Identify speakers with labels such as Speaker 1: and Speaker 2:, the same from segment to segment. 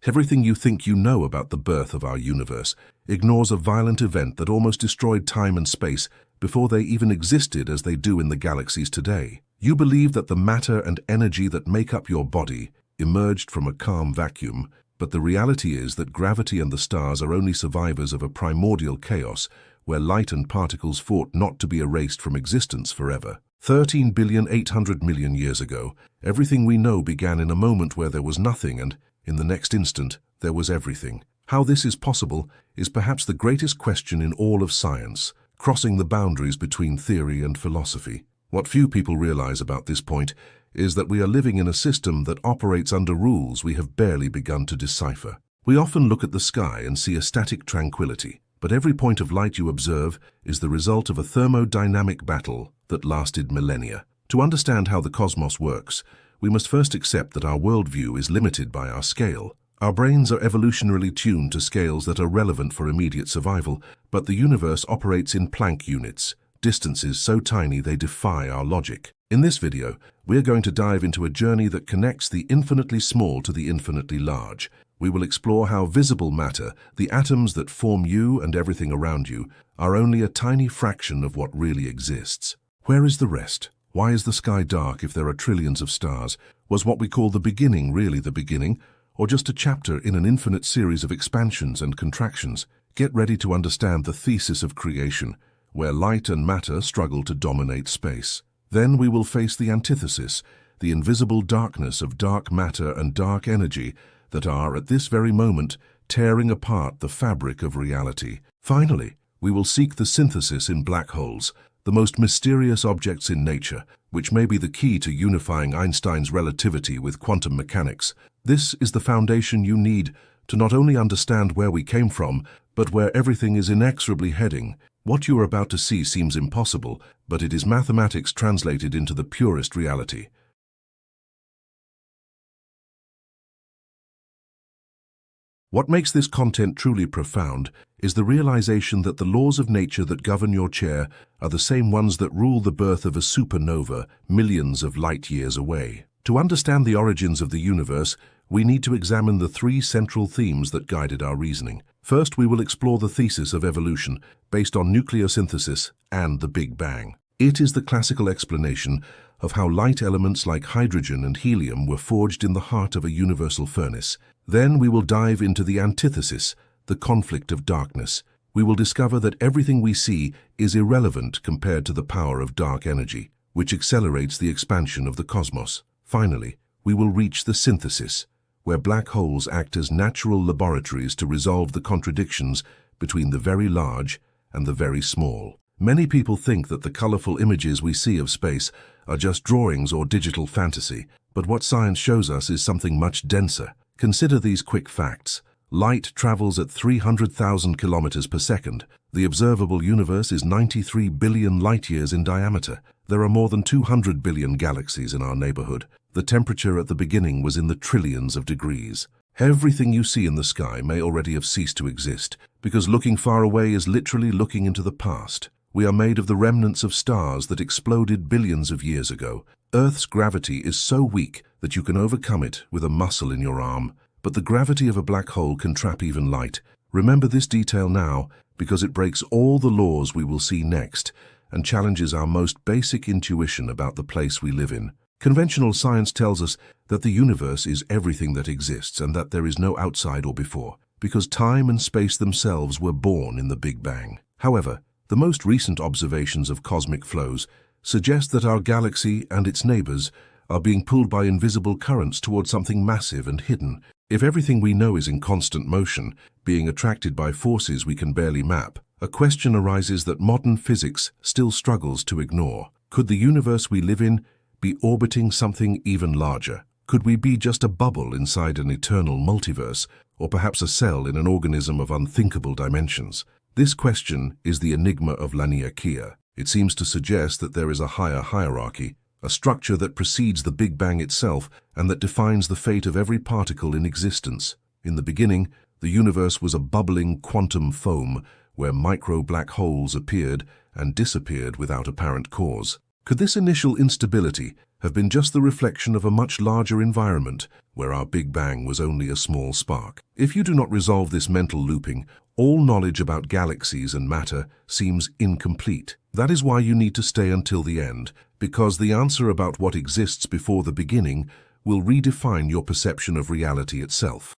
Speaker 1: Everything you think you know about the birth of our universe ignores a violent event that almost destroyed time and space before they even existed as they do in the galaxies today. You believe that the matter and energy that make up your body emerged from a calm vacuum, but the reality is that gravity and the stars are only survivors of a primordial chaos where light and particles fought not to be erased from existence forever. 13,800,000,000 years ago, everything we know began in a moment where there was nothing, and in the next instant, there was everything. How this is possible is perhaps the greatest question in all of science, crossing the boundaries between theory and philosophy. What few people realize about this point is that we are living in a system that operates under rules we have barely begun to decipher. We often look at the sky and see a static tranquility, but every point of light you observe is the result of a thermodynamic battle that lasted millennia. To understand how the cosmos works, we must first accept that our worldview is limited by our scale. Our brains are evolutionarily tuned to scales that are relevant for immediate survival, but the universe operates in Planck units, distances so tiny they defy our logic. In this video, we are going to dive into a journey that connects the infinitely small to the infinitely large. We will explore how visible matter, the atoms that form you and everything around you, are only a tiny fraction of what really exists. Where is the rest? Why is the sky dark if there are trillions of stars? Was what we call the beginning really the beginning, or just a chapter in an infinite series of expansions and contractions? Get ready to understand the thesis of creation, where light and matter struggle to dominate space. Then we will face the antithesis, the invisible darkness of dark matter and dark energy that are, at this very moment, tearing apart the fabric of reality. Finally, we will seek the synthesis in black holes, the most mysterious objects in nature, which may be the key to unifying Einstein's relativity with quantum mechanics. This is the foundation you need to not only understand where we came from, but where everything is inexorably heading. What you are about to see seems impossible, but it is mathematics translated into the purest reality. What makes this content truly profound is the realization that the laws of nature that govern your chair are the same ones that rule the birth of a supernova millions of light years away. To understand the origins of the universe, we need to examine the three central themes that guided our reasoning. First, we will explore the thesis of evolution based on nucleosynthesis and the Big Bang. It is the classical explanation of how light elements like hydrogen and helium were forged in the heart of a universal furnace. Then we will dive into the antithesis, the conflict of darkness. We will discover that everything we see is irrelevant compared to the power of dark energy, which accelerates the expansion of the cosmos. Finally, we will reach the synthesis, where black holes act as natural laboratories to resolve the contradictions between the very large and the very small. Many people think that the colorful images we see of space are just drawings or digital fantasy, but what science shows us is something much denser. Consider these quick facts. Light travels at 300,000 kilometers per second. The observable universe is 93 billion light-years in diameter. There are more than 200 billion galaxies in our neighborhood. The temperature at the beginning was in the trillions of degrees. Everything you see in the sky may already have ceased to exist, because looking far away is literally looking into the past. We are made of the remnants of stars that exploded billions of years ago. Earth's gravity is so weak that you can overcome it with a muscle in your arm. But the gravity of a black hole can trap even light. Remember this detail now, because it breaks all the laws we will see next and challenges our most basic intuition about the place we live in. Conventional science tells us that the universe is everything that exists and that there is no outside or before, because time and space themselves were born in the Big Bang. However, the most recent observations of cosmic flows suggest that our galaxy and its neighbors are being pulled by invisible currents toward something massive and hidden. If everything we know is in constant motion, being attracted by forces we can barely map, a question arises that modern physics still struggles to ignore. Could the universe we live in be orbiting something even larger? Could we be just a bubble inside an eternal multiverse, or perhaps a cell in an organism of unthinkable dimensions? This question is the enigma of Laniakea. It seems to suggest that there is a higher hierarchy, a structure that precedes the Big Bang itself and that defines the fate of every particle in existence. In the beginning, the universe was a bubbling quantum foam where micro-black holes appeared and disappeared without apparent cause. Could this initial instability have been just the reflection of a much larger environment, where our Big Bang was only a small spark. If you do not resolve this mental looping, all knowledge about galaxies and matter seems incomplete. That is why you need to stay until the end, because the answer about what exists before the beginning will redefine your perception of reality itself.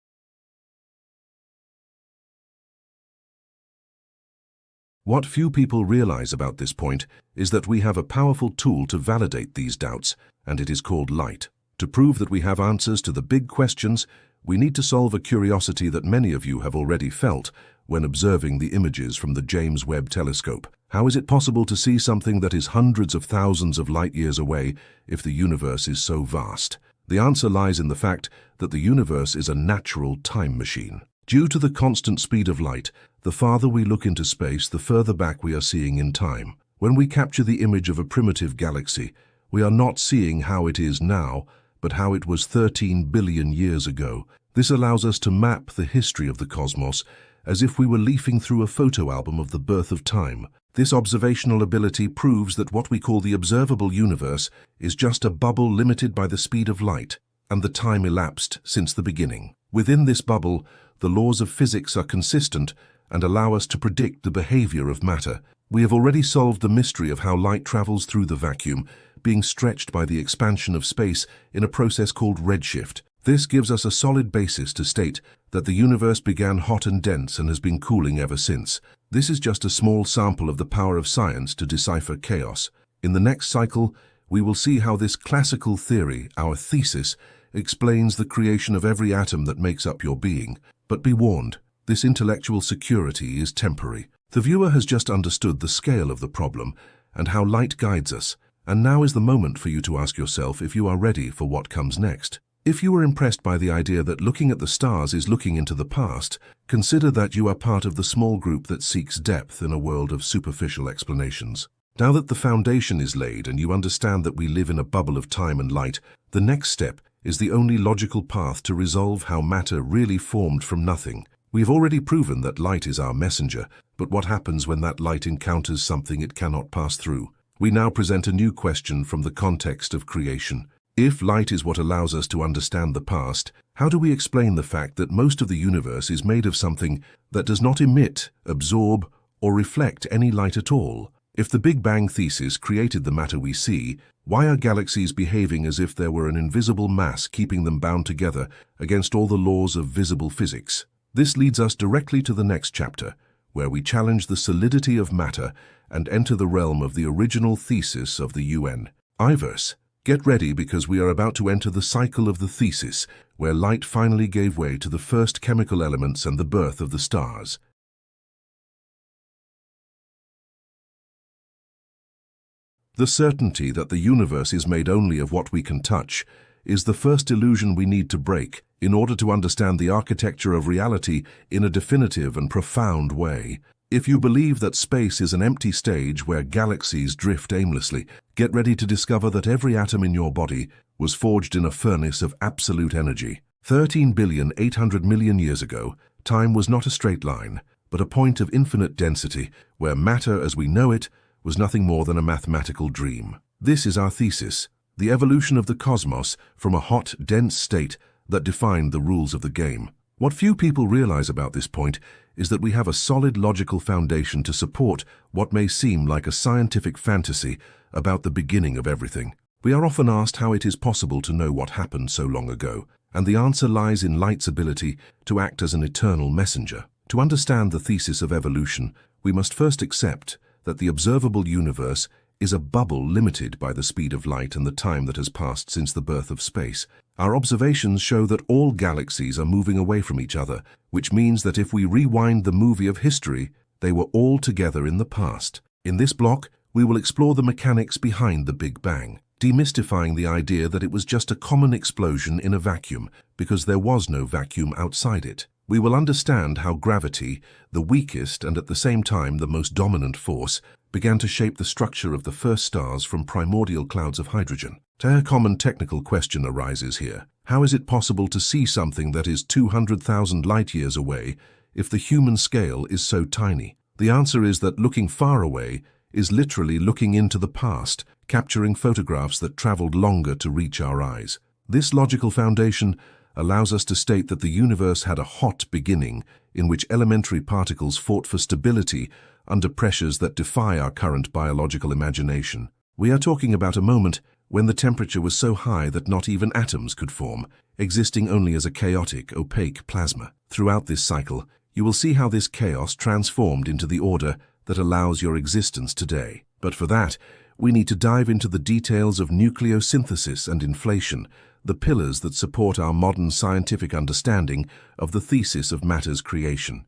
Speaker 1: What few people realize about this point is that we have a powerful tool to validate these doubts, and it is called light. To prove that we have answers to the big questions, we need to solve a curiosity that many of you have already felt when observing the images from the James Webb Telescope. How is it possible to see something that is hundreds of thousands of light years away if the universe is so vast? The answer lies in the fact that the universe is a natural time machine. Due to the constant speed of light, the farther we look into space, the further back we are seeing in time. When we capture the image of a primitive galaxy, we are not seeing how it is now, but how it was 13 billion years ago. This allows us to map the history of the cosmos as if we were leafing through a photo album of the birth of time. This observational ability proves that what we call the observable universe is just a bubble limited by the speed of light and the time elapsed since the beginning. Within this bubble, the laws of physics are consistent and allow us to predict the behavior of matter. We have already solved the mystery of how light travels through the vacuum, being stretched by the expansion of space in a process called redshift. This gives us a solid basis to state that the universe began hot and dense and has been cooling ever since. This is just a small sample of the power of science to decipher chaos. In the next cycle, we will see how this classical theory, our thesis, explains the creation of every atom that makes up your being. But be warned, this intellectual security is temporary. The viewer has just understood the scale of the problem and how light guides us, and now is the moment for you to ask yourself if you are ready for what comes next. If you were impressed by the idea that looking at the stars is looking into the past, consider that you are part of the small group that seeks depth in a world of superficial explanations. Now that the foundation is laid and you understand that we live in a bubble of time and light, the next step is the only logical path to resolve how matter really formed from nothing. We've already proven that light is our messenger, but what happens when that light encounters something it cannot pass through? We now present a new question from the context of creation. If light is what allows us to understand the past, how do we explain the fact that most of the universe is made of something that does not emit, absorb, or reflect any light at all? If the Big Bang thesis created the matter we see, why are galaxies behaving as if there were an invisible mass keeping them bound together against all the laws of visible physics? This leads us directly to the next chapter, where we challenge the solidity of matter and enter the realm of the original thesis of the UN. A.S.T.R.A.S. Get ready, because we are about to enter the cycle of the thesis, where light finally gave way to the first chemical elements and the birth of the stars. The certainty that the universe is made only of what we can touch is the first illusion we need to break in order to understand the architecture of reality in a definitive and profound way. If you believe that space is an empty stage where galaxies drift aimlessly, get ready to discover that every atom in your body was forged in a furnace of absolute energy. 13,800,000,000 years ago, time was not a straight line, but a point of infinite density where matter as we know it was nothing more than a mathematical dream. This is our thesis, the evolution of the cosmos from a hot, dense state that defined the rules of the game. What few people realize about this point is that we have a solid logical foundation to support what may seem like a scientific fantasy about the beginning of everything. We are often asked how it is possible to know what happened so long ago, and the answer lies in light's ability to act as an eternal messenger. To understand the thesis of evolution, we must first accept that the observable universe is a bubble limited by the speed of light and the time that has passed since the birth of space. Our observations show that all galaxies are moving away from each other, which means that if we rewind the movie of history, they were all together in the past. In this block, we will explore the mechanics behind the Big Bang, demystifying the idea that it was just a common explosion in a vacuum, because there was no vacuum outside it. We will understand how gravity, the weakest and at the same time the most dominant force, began to shape the structure of the first stars from primordial clouds of hydrogen. A common technical question arises here. How is it possible to see something that is 200,000 light-years away if the human scale is so tiny? The answer is that looking far away is literally looking into the past, capturing photographs that traveled longer to reach our eyes. This logical foundation allows us to state that the universe had a hot beginning in which elementary particles fought for stability under pressures that defy our current biological imagination. We are talking about a moment when the temperature was so high that not even atoms could form, existing only as a chaotic, opaque plasma. Throughout this cycle, you will see how this chaos transformed into the order that allows your existence today. But for that, we need to dive into the details of nucleosynthesis and inflation, the pillars that support our modern scientific understanding of the thesis of matter's creation.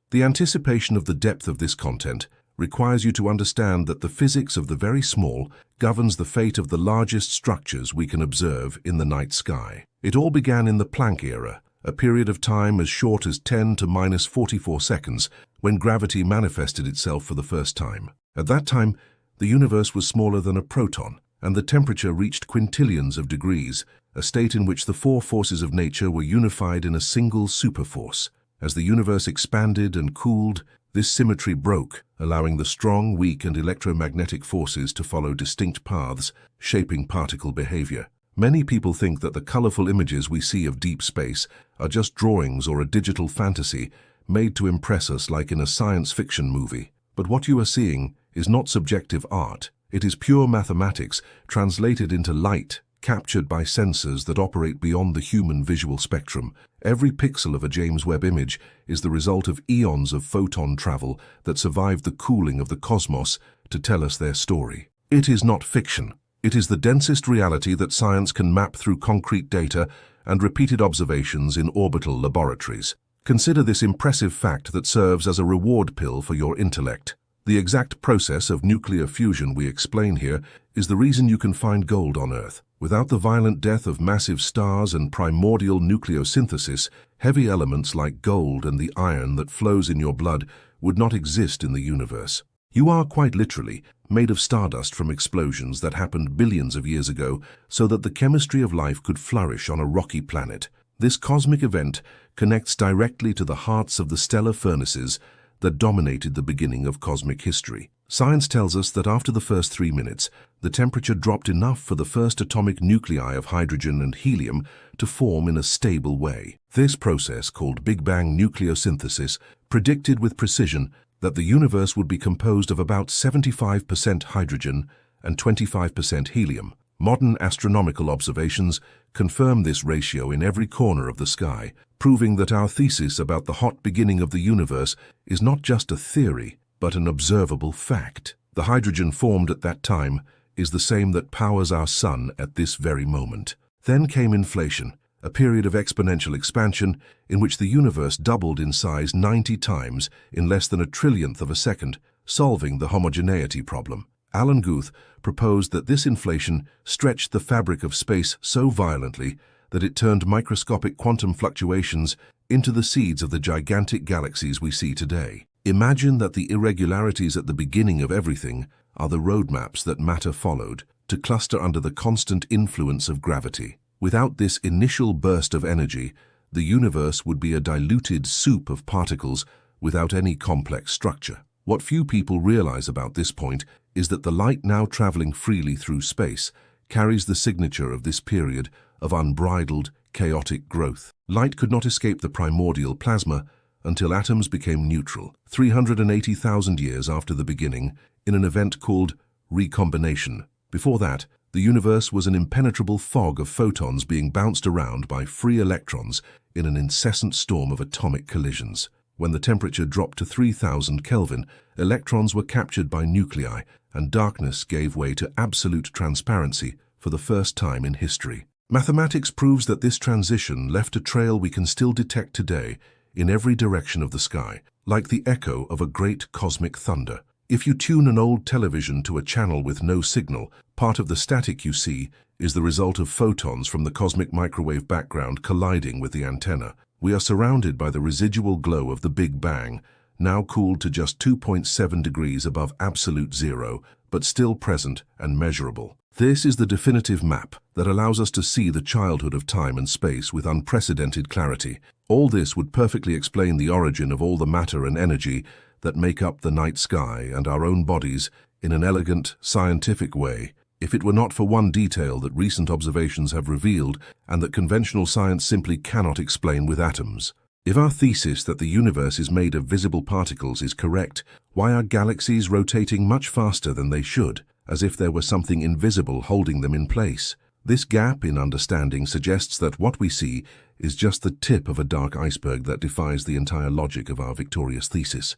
Speaker 1: The anticipation of the depth of this content requires you to understand that the physics of the very small governs the fate of the largest structures we can observe in the night sky. It all began in the Planck era, a period of time as short as 10 to minus 44 seconds, when gravity manifested itself for the first time. At that time, the universe was smaller than a proton, and the temperature reached quintillions of degrees, a state in which the four forces of nature were unified in a single superforce. As the universe expanded and cooled, this symmetry broke, allowing the strong, weak, and electromagnetic forces to follow distinct paths, shaping particle behavior. Many people think that the colorful images we see of deep space are just drawings or a digital fantasy made to impress us like in a science fiction movie. But what you are seeing is not subjective art. It is pure mathematics translated into light, captured by sensors that operate beyond the human visual spectrum. Every pixel of a James Webb image is the result of eons of photon travel that survived the cooling of the cosmos to tell us their story. It is not fiction. It is the densest reality that science can map through concrete data and repeated observations in orbital laboratories. Consider this impressive fact that serves as a reward pill for your intellect. The exact process of nuclear fusion we explain here is the reason you can find gold on Earth. Without the violent death of massive stars and primordial nucleosynthesis, heavy elements like gold and the iron that flows in your blood would not exist in the universe. You are quite literally made of stardust from explosions that happened billions of years ago so that the chemistry of life could flourish on a rocky planet. This cosmic event connects directly to the hearts of the stellar furnaces that dominated the beginning of cosmic history. Science tells us that after the first 3 minutes, the temperature dropped enough for the first atomic nuclei of hydrogen and helium to form in a stable way. This process, called Big Bang nucleosynthesis, predicted with precision that the universe would be composed of about 75% hydrogen and 25% helium. Modern astronomical observations confirm this ratio in every corner of the sky, proving that our thesis about the hot beginning of the universe is not just a theory, but an observable fact. The hydrogen formed at that time is the same that powers our sun at this very moment. Then came inflation, a period of exponential expansion in which the universe doubled in size 90 times in less than a trillionth of a second, solving the homogeneity problem. Alan Guth proposed that this inflation stretched the fabric of space so violently that it turned microscopic quantum fluctuations into the seeds of the gigantic galaxies we see today. Imagine that the irregularities at the beginning of everything are the roadmaps that matter followed to cluster under the constant influence of gravity. Without this initial burst of energy, the universe would be a diluted soup of particles without any complex structure. What few people realize about this point is that the light now traveling freely through space carries the signature of this period of unbridled, chaotic growth. Light could not escape the primordial plasma until atoms became neutral, 380,000 years after the beginning, in an event called recombination. Before that, the universe was an impenetrable fog of photons being bounced around by free electrons in an incessant storm of atomic collisions. When the temperature dropped to 3000 Kelvin, electrons were captured by nuclei, and darkness gave way to absolute transparency for the first time in history. Mathematics proves that this transition left a trail we can still detect today in every direction of the sky, like the echo of a great cosmic thunder. If you tune an old television to a channel with no signal, part of the static you see is the result of photons from the cosmic microwave background colliding with the antenna. We are surrounded by the residual glow of the Big Bang, now cooled to just 2.7 degrees above absolute zero, but still present and measurable. This is the definitive map that allows us to see the childhood of time and space with unprecedented clarity. All this would perfectly explain the origin of all the matter and energy that make up the night sky and our own bodies in an elegant, scientific way. if it were not for one detail that recent observations have revealed and that conventional science simply cannot explain with atoms. If our thesis that the universe is made of visible particles is correct, why are galaxies rotating much faster than they should, as if there were something invisible holding them in place? This gap in understanding suggests that what we see is just the tip of a dark iceberg that defies the entire logic of our victorious thesis.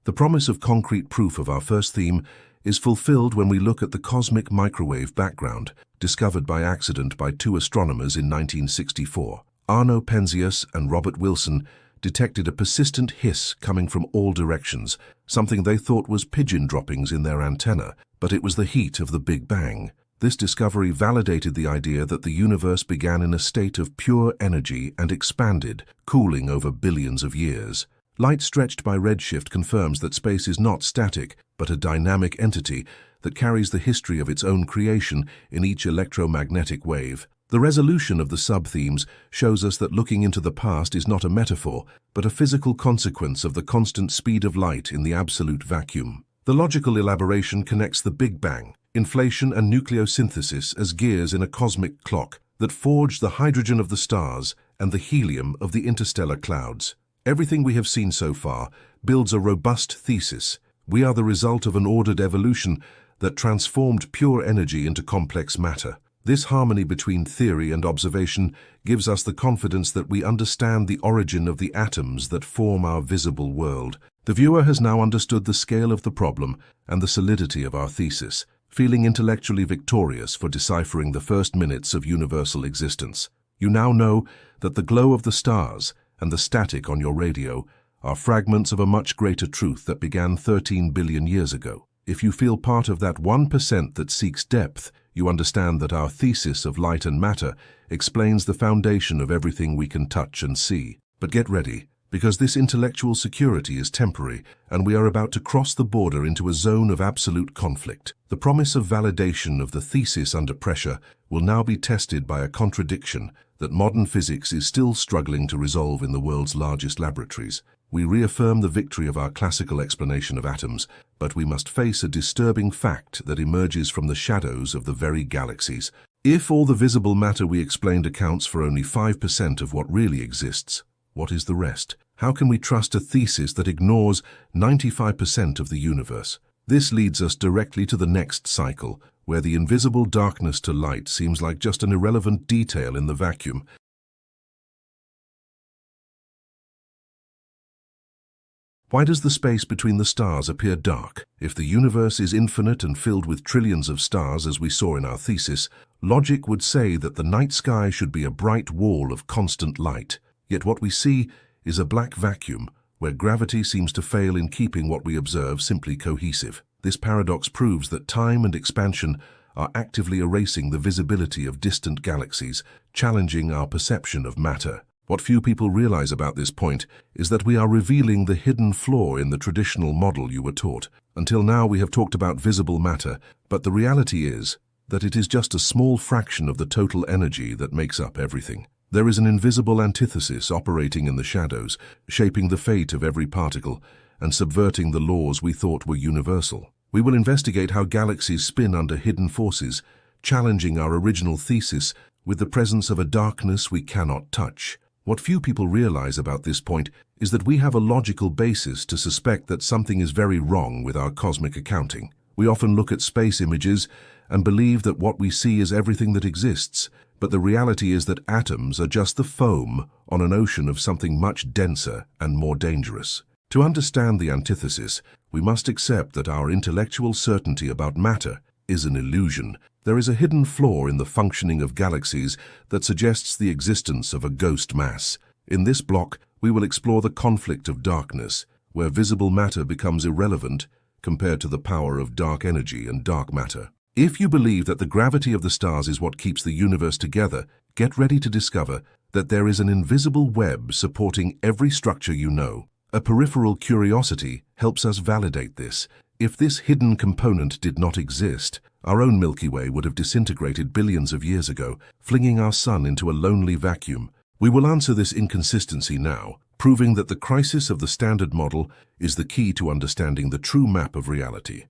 Speaker 1: The promise of concrete proof of our first theme is fulfilled when we look at the cosmic microwave background, discovered by accident by two astronomers in 1964. Arno Penzias and Robert Wilson detected a persistent hiss coming from all directions, something they thought was pigeon droppings in their antenna, but it was the heat of the Big Bang. This discovery validated the idea that the universe began in a state of pure energy and expanded, cooling over billions of years. Light stretched by redshift confirms that space is not static, but a dynamic entity that carries the history of its own creation in each electromagnetic wave. The resolution of the sub-themes shows us that looking into the past is not a metaphor, but a physical consequence of the constant speed of light in the absolute vacuum. The logical elaboration connects the Big Bang, inflation and nucleosynthesis as gears in a cosmic clock that forged the hydrogen of the stars and the helium of the interstellar clouds. Everything we have seen so far builds a robust thesis. We are the result of an ordered evolution that transformed pure energy into complex matter. This harmony between theory and observation gives us the confidence that we understand the origin of the atoms that form our visible world. The viewer has now understood the scale of the problem and the solidity of our thesis, feeling intellectually victorious for deciphering the first minutes of universal existence. You now know that the glow of the stars and the static on your radio are fragments of a much greater truth that began 13 billion years ago. If you feel part of that 1% that seeks depth, you understand that our thesis of light and matter explains the foundation of everything we can touch and see. But get ready, because this intellectual security is temporary, and we are about to cross the border into a zone of absolute conflict. The promise of validation of the thesis under pressure will now be tested by a contradiction that modern physics is still struggling to resolve in the world's largest laboratories. We reaffirm the victory of our classical explanation of atoms, but we must face a disturbing fact that emerges from the shadows of the very galaxies. If all the visible matter we explained accounts for only 5% of what really exists, what is the rest? How can we trust a thesis that ignores 95% of the universe? This leads us directly to the next cycle, where the invisible darkness to light seems like just an irrelevant detail in the vacuum. Why does the space between the stars appear dark? If the universe is infinite and filled with trillions of stars, as we saw in our thesis, logic would say that the night sky should be a bright wall of constant light. Yet what we see is a black vacuum, where gravity seems to fail in keeping what we observe simply cohesive. This paradox proves that time and expansion are actively erasing the visibility of distant galaxies, challenging our perception of matter. What few people realize about this point is that we are revealing the hidden flaw in the traditional model you were taught. Until now we have talked about visible matter, but the reality is that it is just a small fraction of the total energy that makes up everything. There is an invisible antithesis operating in the shadows, shaping the fate of every particle and subverting the laws we thought were universal. We will investigate how galaxies spin under hidden forces, challenging our original thesis with the presence of a darkness we cannot touch. What few people realize about this point is that we have a logical basis to suspect that something is very wrong with our cosmic accounting. We often look at space images and believe that what we see is everything that exists, but the reality is that atoms are just the foam on an ocean of something much denser and more dangerous. To understand the antithesis, we must accept that our intellectual certainty about matter is an illusion. There is a hidden flaw in the functioning of galaxies that suggests the existence of a ghost mass. In this block, we will explore the conflict of darkness, where visible matter becomes irrelevant compared to the power of dark energy and dark matter. If you believe that the gravity of the stars is what keeps the universe together, get ready to discover that there is an invisible web supporting every structure you know. A peripheral curiosity helps us validate this. If this hidden component did not exist, our own Milky Way would have disintegrated billions of years ago, flinging our sun into a lonely vacuum. We will answer this inconsistency now, proving that the crisis of the Standard Model is the key to understanding the true map of reality.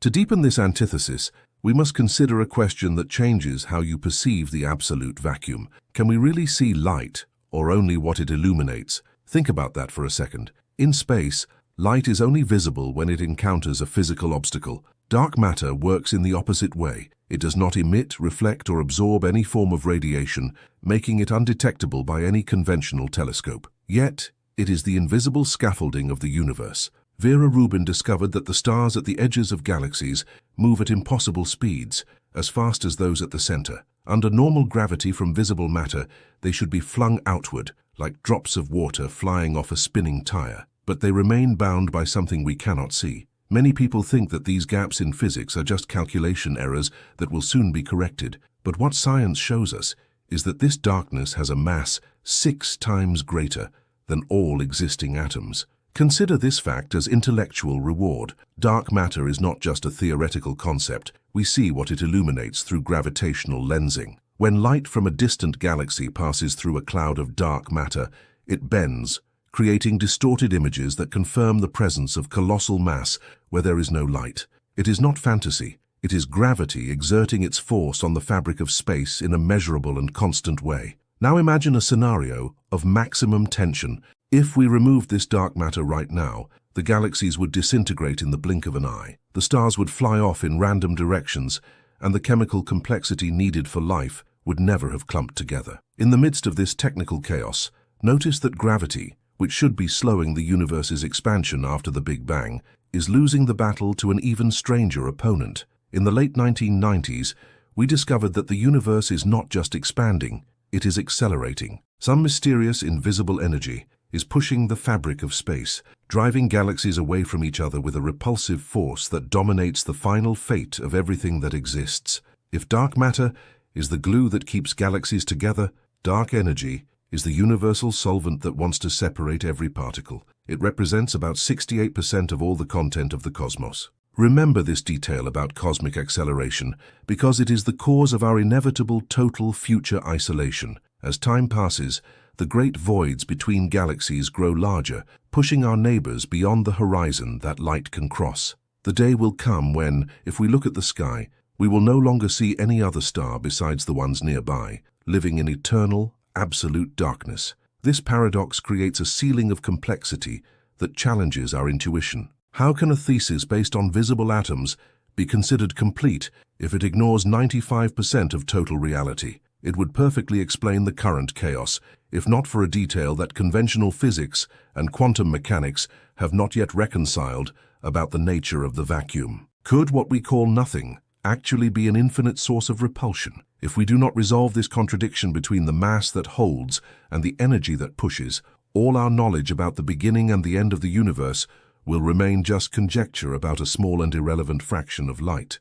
Speaker 1: To deepen this antithesis, we must consider a question that changes how you perceive the absolute vacuum. Can we really see light, or only what it illuminates? Think about that for a second. In space, light is only visible when it encounters a physical obstacle. Dark matter works in the opposite way. It does not emit, reflect, or absorb any form of radiation, making it undetectable by any conventional telescope. Yet, it is the invisible scaffolding of the universe. Vera Rubin discovered that the stars at the edges of galaxies move at impossible speeds, as fast as those at the center. Under normal gravity from visible matter, they should be flung outward, like drops of water flying off a spinning tire. But they remain bound by something we cannot see. Many people think that these gaps in physics are just calculation errors that will soon be corrected. But what science shows us is that this darkness has a mass 6 times greater than all existing atoms. Consider this fact as intellectual reward. Dark matter is not just a theoretical concept. We see what it illuminates through gravitational lensing. When light from a distant galaxy passes through a cloud of dark matter, it bends, creating distorted images that confirm the presence of colossal mass where there is no light. It is not fantasy. It is gravity exerting its force on the fabric of space in a measurable and constant way. Now imagine a scenario of maximum tension. If we removed this dark matter right now, the galaxies would disintegrate in the blink of an eye. The stars would fly off in random directions, and the chemical complexity needed for life would never have clumped together. In the midst of this technical chaos, notice that gravity, which should be slowing the universe's expansion after the Big Bang, is losing the battle to an even stranger opponent. In the late 1990s, we discovered that the universe is not just expanding, it is accelerating. Some mysterious invisible energy is pushing the fabric of space, driving galaxies away from each other with a repulsive force that dominates the final fate of everything that exists. If dark matter is the glue that keeps galaxies together, dark energy is the universal solvent that wants to separate every particle. It represents about 68% of all the content of the cosmos. Remember this detail about cosmic acceleration because it is the cause of our inevitable total future isolation. As time passes, the great voids between galaxies grow larger, pushing our neighbors beyond the horizon that light can cross. The day will come when, if we look at the sky, we will no longer see any other star besides the ones nearby, living in eternal, absolute darkness. This paradox creates a ceiling of complexity that challenges our intuition. How can a thesis based on visible atoms be considered complete if it ignores 95% of total reality? It would perfectly explain the current chaos, if not for a detail that conventional physics and quantum mechanics have not yet reconciled about the nature of the vacuum. Could what we call nothing actually be an infinite source of repulsion? If we do not resolve this contradiction between the mass that holds and the energy that pushes, all our knowledge about the beginning and the end of the universe will remain just conjecture about a small and irrelevant fraction of light.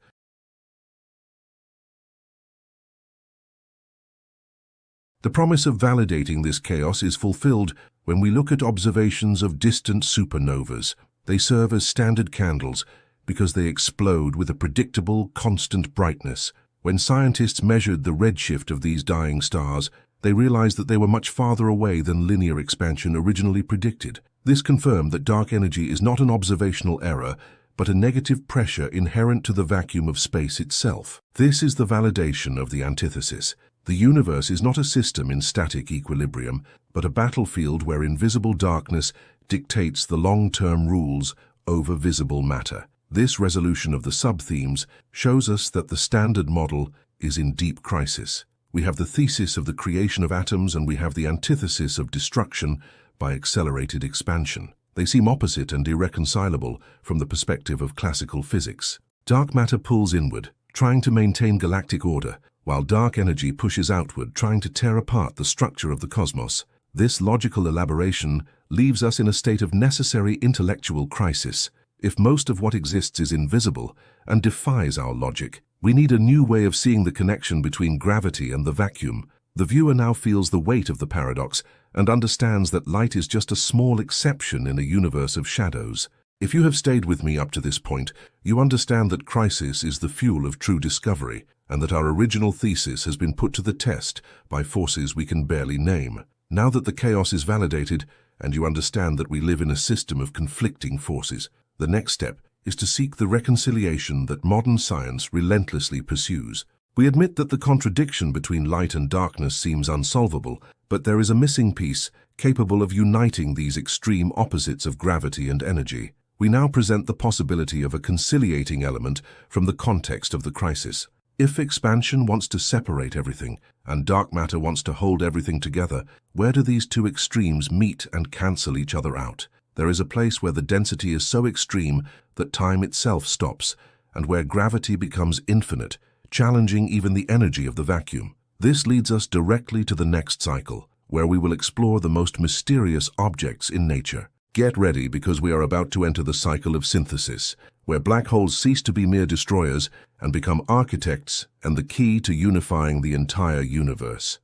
Speaker 1: The promise of validating this chaos is fulfilled when we look at observations of distant supernovas. They serve as standard candles because they explode with a predictable, constant brightness. When scientists measured the redshift of these dying stars, they realized that they were much farther away than linear expansion originally predicted. This confirmed that dark energy is not an observational error, but a negative pressure inherent to the vacuum of space itself. This is the validation of the antithesis. The universe is not a system in static equilibrium, but a battlefield where invisible darkness dictates the long-term rules over visible matter. This resolution of the sub-themes shows us that the Standard Model is in deep crisis. We have the thesis of the creation of atoms and we have the antithesis of destruction by accelerated expansion. They seem opposite and irreconcilable from the perspective of classical physics. Dark matter pulls inward, trying to maintain galactic order, while dark energy pushes outward, trying to tear apart the structure of the cosmos. This logical elaboration leaves us in a state of necessary intellectual crisis. If most of what exists is invisible and defies our logic, we need a new way of seeing the connection between gravity and the vacuum. The viewer now feels the weight of the paradox and understands that light is just a small exception in a universe of shadows. If you have stayed with me up to this point, you understand that crisis is the fuel of true discovery, and that our original thesis has been put to the test by forces we can barely name. Now that the chaos is validated, and you understand that we live in a system of conflicting forces, the next step is to seek the reconciliation that modern science relentlessly pursues. We admit that the contradiction between light and darkness seems unsolvable, but there is a missing piece capable of uniting these extreme opposites of gravity and energy. We now present the possibility of a conciliating element from the context of the crisis. If expansion wants to separate everything, and dark matter wants to hold everything together, where do these two extremes meet and cancel each other out? There is a place where the density is so extreme that time itself stops, and where gravity becomes infinite, challenging even the energy of the vacuum. This leads us directly to the next cycle, where we will explore the most mysterious objects in nature. Get ready, because we are about to enter the cycle of synthesis, where black holes cease to be mere destroyers and become architects and the key to unifying the entire universe.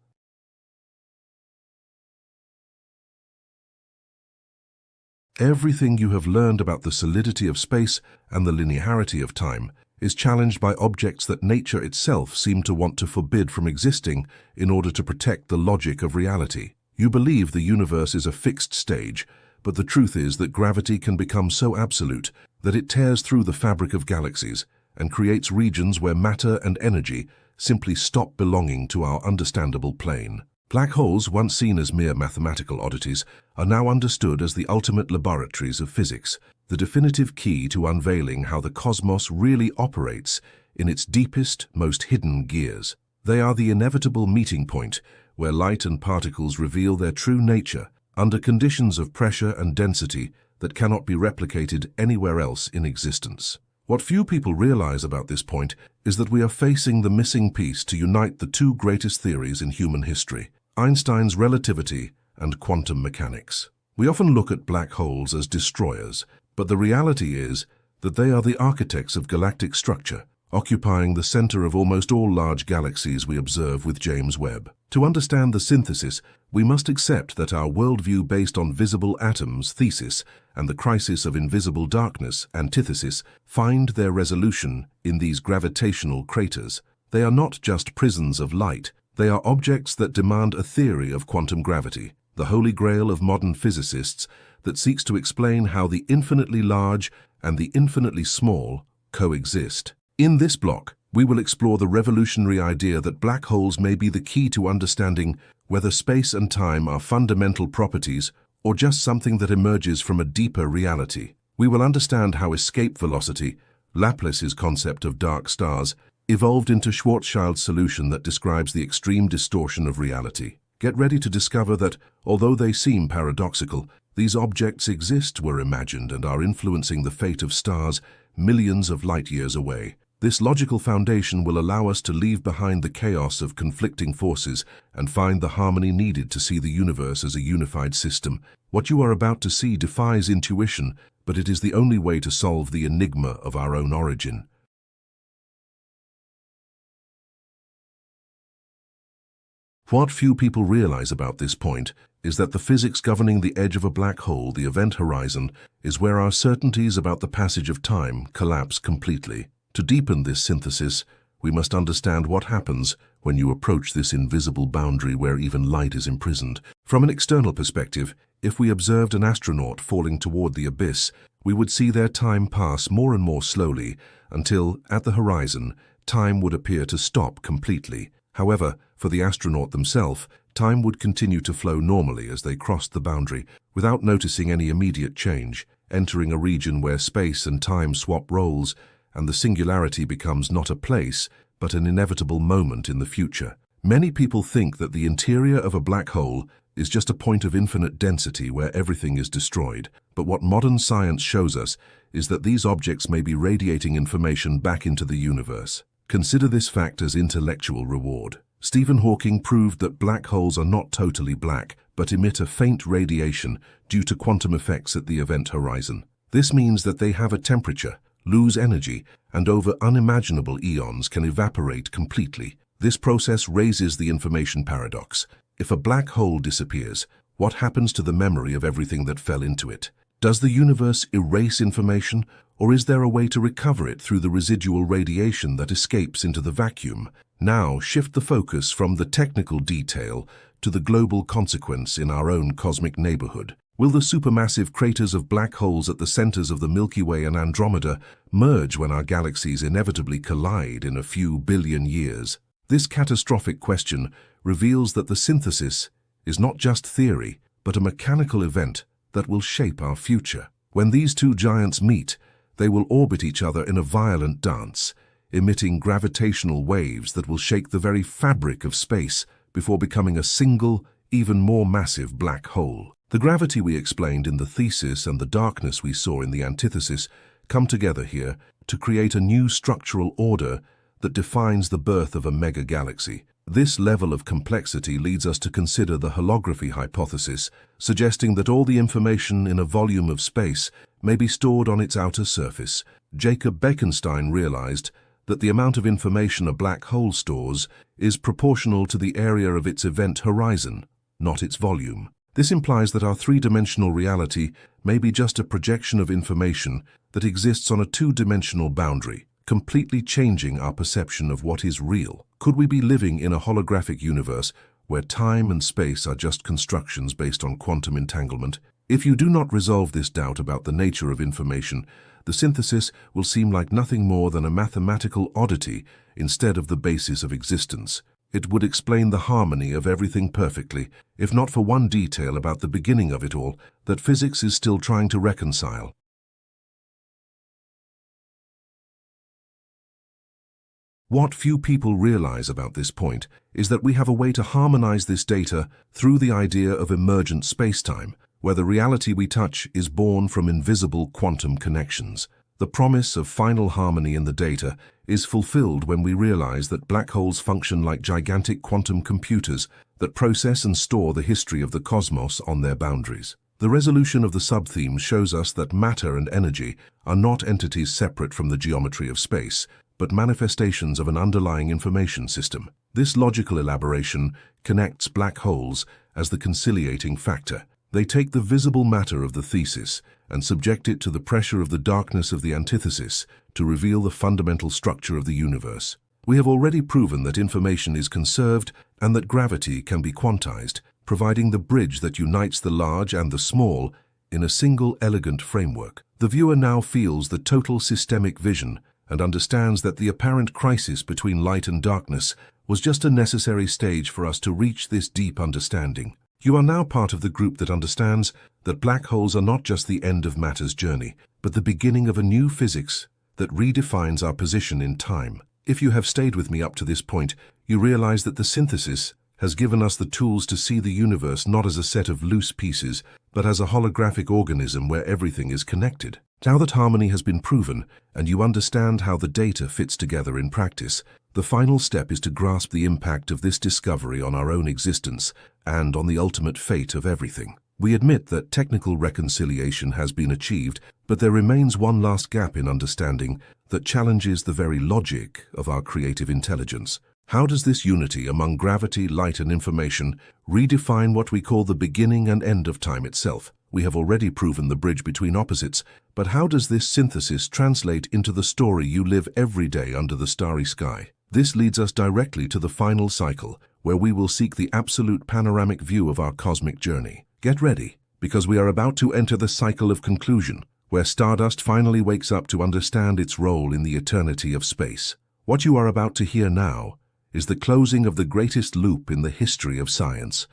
Speaker 1: Everything you have learned about the solidity of space and the linearity of time is challenged by objects that nature itself seemed to want to forbid from existing in order to protect the logic of reality. You believe the universe is a fixed stage, but the truth is that gravity can become so absolute that it tears through the fabric of galaxies and creates regions where matter and energy simply stop belonging to our understandable plane. Black holes, once seen as mere mathematical oddities, are now understood as the ultimate laboratories of physics, the definitive key to unveiling how the cosmos really operates in its deepest, most hidden gears. They are the inevitable meeting point where light and particles reveal their true nature under conditions of pressure and density that cannot be replicated anywhere else in existence. What few people realize about this point is that we are facing the missing piece to unite the two greatest theories in human history: Einstein's relativity and quantum mechanics. We often look at black holes as destroyers, but the reality is that they are the architects of galactic structure, occupying the center of almost all large galaxies we observe with James Webb. To understand the synthesis, we must accept that our worldview based on visible atoms thesis and the crisis of invisible darkness antithesis find their resolution in these gravitational craters. They are not just prisons of light, they are objects that demand a theory of quantum gravity, the holy grail of modern physicists that seeks to explain how the infinitely large and the infinitely small coexist. In this block, we will explore the revolutionary idea that black holes may be the key to understanding whether space and time are fundamental properties or just something that emerges from a deeper reality. We will understand how escape velocity, Laplace's concept of dark stars, evolved into Schwarzschild's solution that describes the extreme distortion of reality. Get ready to discover that, although they seem paradoxical, these objects exist, were imagined, and are influencing the fate of stars millions of light years away. This logical foundation will allow us to leave behind the chaos of conflicting forces and find the harmony needed to see the universe as a unified system. What you are about to see defies intuition, but it is the only way to solve the enigma of our own origin. What few people realize about this point is that the physics governing the edge of a black hole, the event horizon, is where our certainties about the passage of time collapse completely. To deepen this synthesis, we must understand what happens when you approach this invisible boundary where even light is imprisoned. From an external perspective, if we observed an astronaut falling toward the abyss, we would see their time pass more and more slowly until, at the horizon, time would appear to stop completely. However, for the astronaut themselves, time would continue to flow normally as they crossed the boundary without noticing any immediate change, entering a region where space and time swap roles, and the singularity becomes not a place, but an inevitable moment in the future. Many people think that the interior of a black hole is just a point of infinite density where everything is destroyed, but what modern science shows us is that these objects may be radiating information back into the universe. Consider this fact as intellectual reward. Stephen Hawking proved that black holes are not totally black, but emit a faint radiation due to quantum effects at the event horizon. This means that they have a temperature, lose energy, and over unimaginable eons can evaporate completely. This process raises the information paradox. If a black hole disappears, what happens to the memory of everything that fell into it? Does the universe erase information, or is there a way to recover it through the residual radiation that escapes into the vacuum? Now shift the focus from the technical detail to the global consequence in our own cosmic neighborhood. Will the supermassive craters of black holes at the centers of the Milky Way and Andromeda merge when our galaxies inevitably collide in a few billion years? This catastrophic question reveals that the synthesis is not just theory, but a mechanical event that will shape our future. When these two giants meet, they will orbit each other in a violent dance, emitting gravitational waves that will shake the very fabric of space before becoming a single, even more massive black hole. The gravity we explained in the thesis and the darkness we saw in the antithesis come together here to create a new structural order that defines the birth of a mega-galaxy. This level of complexity leads us to consider the holography hypothesis, suggesting that all the information in a volume of space may be stored on its outer surface. Jacob Bekenstein realized that the amount of information a black hole stores is proportional to the area of its event horizon, not its volume. This implies that our three-dimensional reality may be just a projection of information that exists on a two-dimensional boundary, completely changing our perception of what is real. Could we be living in a holographic universe where time and space are just constructions based on quantum entanglement? If you do not resolve this doubt about the nature of information, the synthesis will seem like nothing more than a mathematical oddity instead of the basis of existence. It would explain the harmony of everything perfectly, if not for one detail about the beginning of it all that physics is still trying to reconcile. What few people realize about this point is that we have a way to harmonize this data through the idea of emergent spacetime, where the reality we touch is born from invisible quantum connections. The promise of final harmony in the data is fulfilled when we realize that black holes function like gigantic quantum computers that process and store the history of the cosmos on their boundaries. The resolution of the subtheme shows us that matter and energy are not entities separate from the geometry of space, but manifestations of an underlying information system. This logical elaboration connects black holes as the conciliating factor. They take the visible matter of the thesis and subject it to the pressure of the darkness of the antithesis to reveal the fundamental structure of the universe. We have already proven that information is conserved and that gravity can be quantized, providing the bridge that unites the large and the small in a single elegant framework. The viewer now feels the total systemic vision and understands that the apparent crisis between light and darkness was just a necessary stage for us to reach this deep understanding. You are now part of the group that understands that black holes are not just the end of matter's journey, but the beginning of a new physics that redefines our position in time. If you have stayed with me up to this point, you realize that the synthesis has given us the tools to see the universe not as a set of loose pieces, but as a holographic organism where everything is connected. Now that harmony has been proven, and you understand how the data fits together in practice, the final step is to grasp the impact of this discovery on our own existence and on the ultimate fate of everything. We admit that technical reconciliation has been achieved, but there remains one last gap in understanding that challenges the very logic of our creative intelligence. How does this unity among gravity, light, and information redefine what we call the beginning and end of time itself? We have already proven the bridge between opposites, but how does this synthesis translate into the story you live every day under the starry sky? This leads us directly to the final cycle, where we will seek the absolute panoramic view of our cosmic journey. Get ready, because we are about to enter the cycle of conclusion, where stardust finally wakes up to understand its role in the eternity of space. What you are about to hear now is the closing of the greatest loop in the history of science.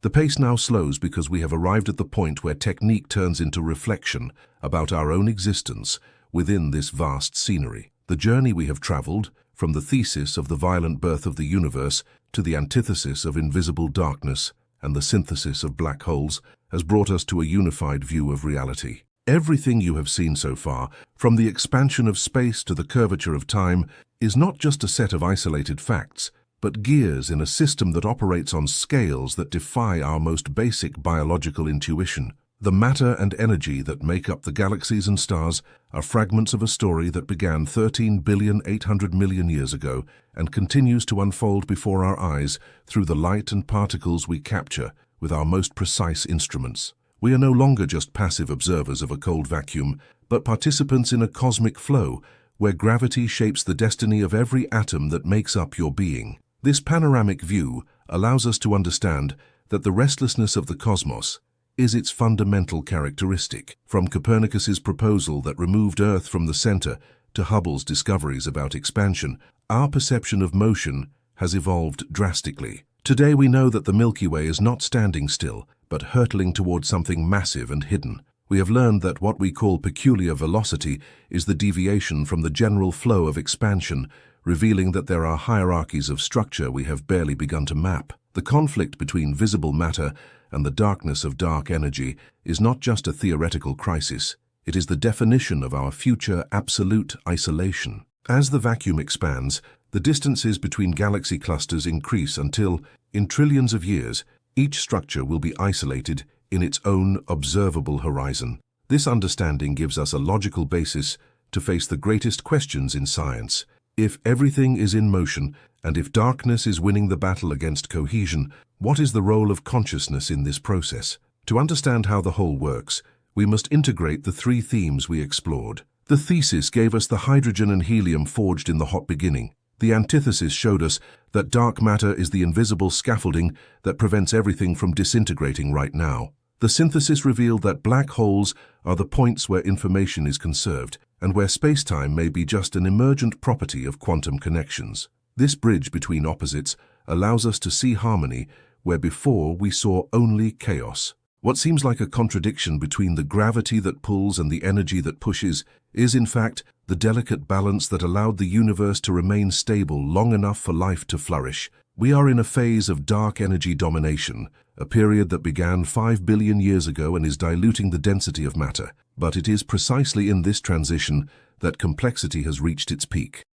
Speaker 1: The pace now slows because we have arrived at the point where technique turns into reflection about our own existence within this vast scenery. The journey we have traveled, from the thesis of the violent birth of the universe to the antithesis of invisible darkness and the synthesis of black holes, has brought us to a unified view of reality. Everything you have seen so far, from the expansion of space to the curvature of time, is not just a set of isolated facts, but gears in a system that operates on scales that defy our most basic biological intuition. The matter and energy that make up the galaxies and stars are fragments of a story that began 13,800,000,000 years ago and continues to unfold before our eyes through the light and particles we capture with our most precise instruments. We are no longer just passive observers of a cold vacuum, but participants in a cosmic flow where gravity shapes the destiny of every atom that makes up your being. This panoramic view allows us to understand that the restlessness of the cosmos is its fundamental characteristic. From Copernicus's proposal that removed Earth from the center to Hubble's discoveries about expansion, our perception of motion has evolved drastically. Today we know that the Milky Way is not standing still, but hurtling towards something massive and hidden. We have learned that what we call peculiar velocity is the deviation from the general flow of expansion, revealing that there are hierarchies of structure we have barely begun to map. The conflict between visible matter and the darkness of dark energy is not just a theoretical crisis, it is the definition of our future absolute isolation. As the vacuum expands, the distances between galaxy clusters increase until, in trillions of years, each structure will be isolated in its own observable horizon. This understanding gives us a logical basis to face the greatest questions in science. If everything is in motion, and if darkness is winning the battle against cohesion, what is the role of consciousness in this process? To understand how the whole works, we must integrate the three themes we explored. The thesis gave us the hydrogen and helium forged in the hot beginning. The antithesis showed us that dark matter is the invisible scaffolding that prevents everything from disintegrating right now. The synthesis revealed that black holes are the points where information is conserved, and where space-time may be just an emergent property of quantum connections. This bridge between opposites allows us to see harmony where before we saw only chaos. What seems like a contradiction between the gravity that pulls and the energy that pushes is, in fact, the delicate balance that allowed the universe to remain stable long enough for life to flourish. We are in a phase of dark energy domination, a period that began 5 billion years ago and is diluting the density of matter. But it is precisely in this transition that complexity has reached its peak.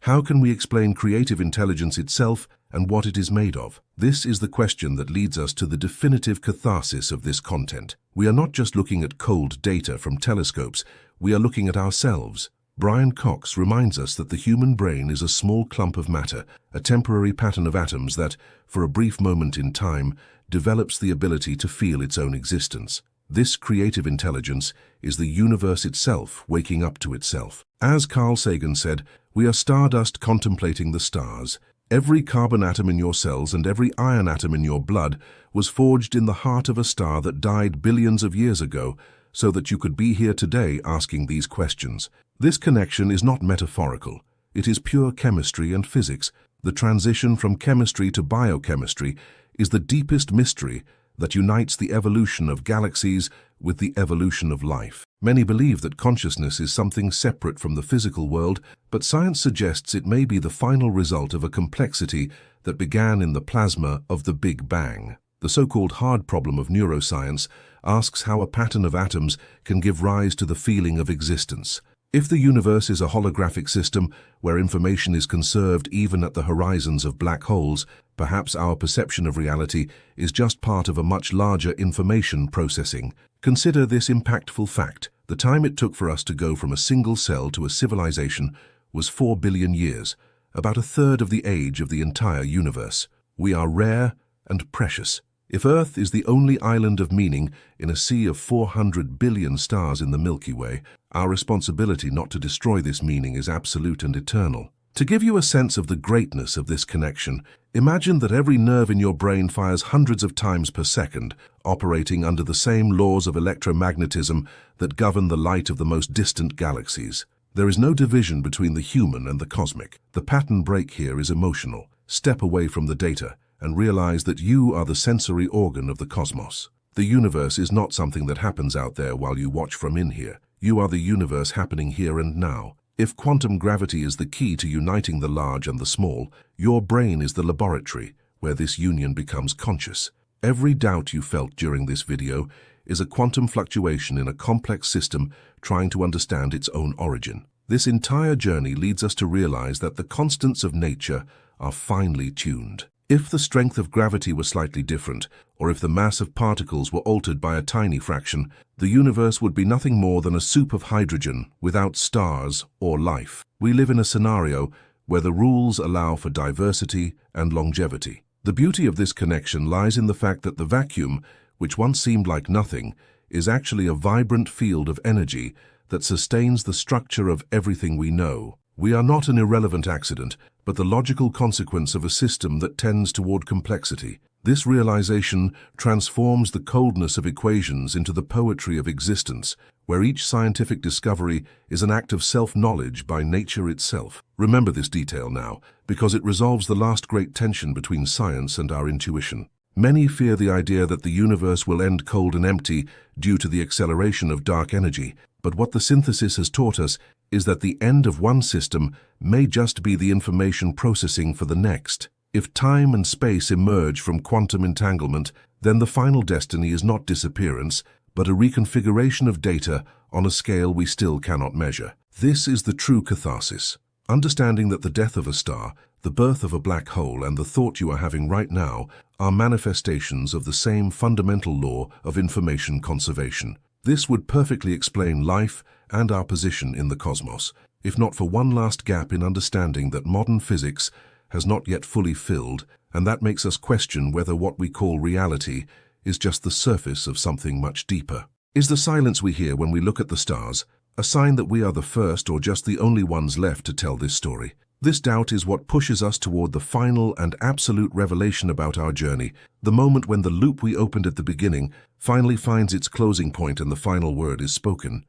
Speaker 1: How can we explain creative intelligence itself and what it is made of? This is the question that leads us to the definitive catharsis of this content. We are not just looking at cold data from telescopes, we are looking at ourselves. Brian Cox reminds us that the human brain is a small clump of matter, a temporary pattern of atoms that, for a brief moment in time, develops the ability to feel its own existence. This creative intelligence is the universe itself waking up to itself. As Carl Sagan said, we are stardust contemplating the stars. Every carbon atom in your cells and every iron atom in your blood was forged in the heart of a star that died billions of years ago, so that you could be here today asking these questions. This connection is not metaphorical. It is pure chemistry and physics. The transition from chemistry to biochemistry is the deepest mystery that unites the evolution of galaxies with the evolution of life. Many believe that consciousness is something separate from the physical world, but science suggests it may be the final result of a complexity that began in the plasma of the Big Bang. The so-called hard problem of neuroscience asks how a pattern of atoms can give rise to the feeling of existence. If the universe is a holographic system where information is conserved even at the horizons of black holes, perhaps our perception of reality is just part of a much larger information processing. Consider this impactful fact. The time it took for us to go from a single cell to a civilization was 4 billion years, about a third of the age of the entire universe. We are rare and precious. If Earth is the only island of meaning in a sea of 400 billion stars in the Milky Way, our responsibility not to destroy this meaning is absolute and eternal. To give you a sense of the greatness of this connection, imagine that every nerve in your brain fires hundreds of times per second, operating under the same laws of electromagnetism that govern the light of the most distant galaxies. There is no division between the human and the cosmic. The pattern break here is emotional. Step away from the data and realize that you are the sensory organ of the cosmos. The universe is not something that happens out there while you watch from in here. You are the universe happening here and now. If quantum gravity is the key to uniting the large and the small, your brain is the laboratory where this union becomes conscious. Every doubt you felt during this video is a quantum fluctuation in a complex system trying to understand its own origin. This entire journey leads us to realize that the constants of nature are finely tuned. If the strength of gravity were slightly different, or if the mass of particles were altered by a tiny fraction, the universe would be nothing more than a soup of hydrogen without stars or life. We live in a scenario where the rules allow for diversity and longevity. The beauty of this connection lies in the fact that the vacuum, which once seemed like nothing, is actually a vibrant field of energy that sustains the structure of everything we know. We are not an irrelevant accident, but the logical consequence of a system that tends toward complexity. This realization transforms the coldness of equations into the poetry of existence, where each scientific discovery is an act of self-knowledge by nature itself. Remember this detail now, because it resolves the last great tension between science and our intuition. Many fear the idea that the universe will end cold and empty due to the acceleration of dark energy, but what the synthesis has taught us is that the end of one system may just be the information processing for the next. If time and space emerge from quantum entanglement, then the final destiny is not disappearance, but a reconfiguration of data on a scale we still cannot measure. This is the true catharsis. Understanding that the death of a star, the birth of a black hole, and the thought you are having right now are manifestations of the same fundamental law of information conservation. This would perfectly explain life and our position in the cosmos, if not for one last gap in understanding that modern physics has not yet fully filled, and that makes us question whether what we call reality is just the surface of something much deeper. Is the silence we hear when we look at the stars a sign that we are the first or just the only ones left to tell this story? This doubt is what pushes us toward the final and absolute revelation about our journey, the moment when the loop we opened at the beginning finally finds its closing point and the final word is spoken.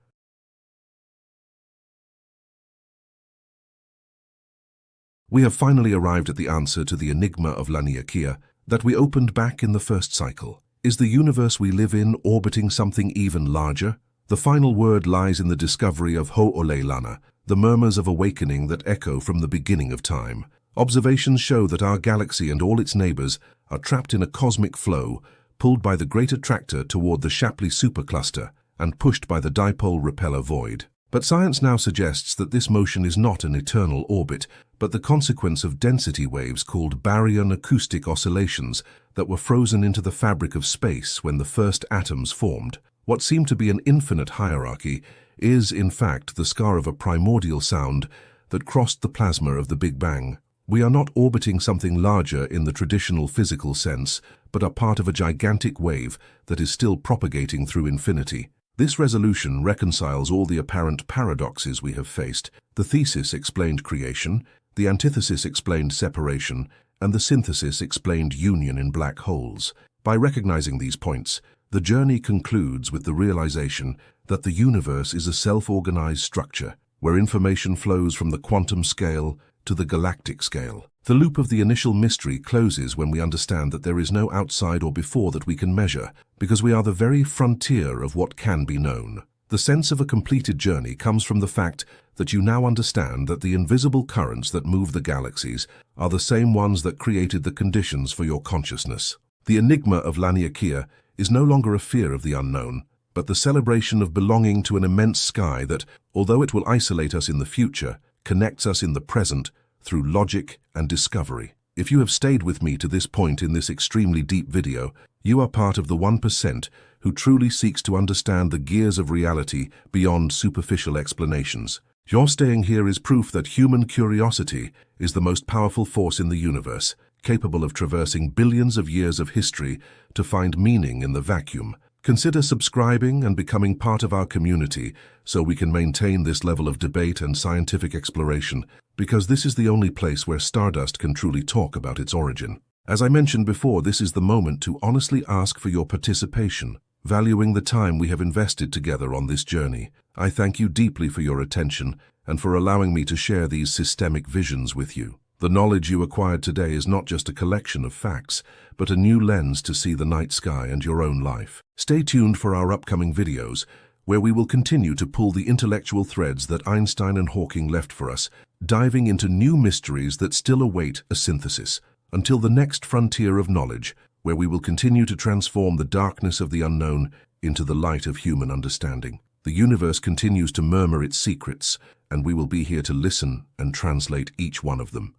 Speaker 1: We have finally arrived at the answer to the enigma of A.S.T.R.A.S that we opened back in the first cycle. Is the universe we live in orbiting something even larger? The final word lies in the discovery of Holographic, the murmurs of awakening that echo from the beginning of time. Observations show that our galaxy and all its neighbors are trapped in a cosmic flow, pulled by the great attractor toward the Shapley supercluster and pushed by the dipole-repeller void. But science now suggests that this motion is not an eternal orbit, but the consequence of density waves called baryon acoustic oscillations that were frozen into the fabric of space when the first atoms formed. What seemed to be an infinite hierarchy is, in fact, the scar of a primordial sound that crossed the plasma of the Big Bang. We are not orbiting something larger in the traditional physical sense, but are part of a gigantic wave that is still propagating through infinity. This resolution reconciles all the apparent paradoxes we have faced. The thesis explained creation, the antithesis explained separation, and the synthesis explained union in black holes. By recognizing these points, the journey concludes with the realization that the universe is a self-organized structure, where information flows from the quantum scale to the galactic scale. The loop of the initial mystery closes when we understand that there is no outside or before that we can measure, because we are the very frontier of what can be known. The sense of a completed journey comes from the fact that you now understand that the invisible currents that move the galaxies are the same ones that created the conditions for your consciousness. The enigma of A.S.T.R.A.S is no longer a fear of the unknown, but the celebration of belonging to an immense sky that, although it will isolate us in the future, connects us in the present through logic and discovery. If you have stayed with me to this point in this extremely deep video, you are part of the 1% who truly seeks to understand the gears of reality beyond superficial explanations. Your staying here is proof that human curiosity is the most powerful force in the universe, capable of traversing billions of years of history to find meaning in the vacuum. Consider subscribing and becoming part of our community so we can maintain this level of debate and scientific exploration, because this is the only place where Stardust can truly talk about its origin. As I mentioned before, this is the moment to honestly ask for your participation, valuing the time we have invested together on this journey. I thank you deeply for your attention and for allowing me to share these systemic visions with you. The knowledge you acquired today is not just a collection of facts, but a new lens to see the night sky and your own life. Stay tuned for our upcoming videos, where we will continue to pull the intellectual threads that Einstein and Hawking left for us, diving into new mysteries that still await a synthesis. Until the next frontier of knowledge, where we will continue to transform the darkness of the unknown into the light of human understanding. The universe continues to murmur its secrets, and we will be here to listen and translate each one of them.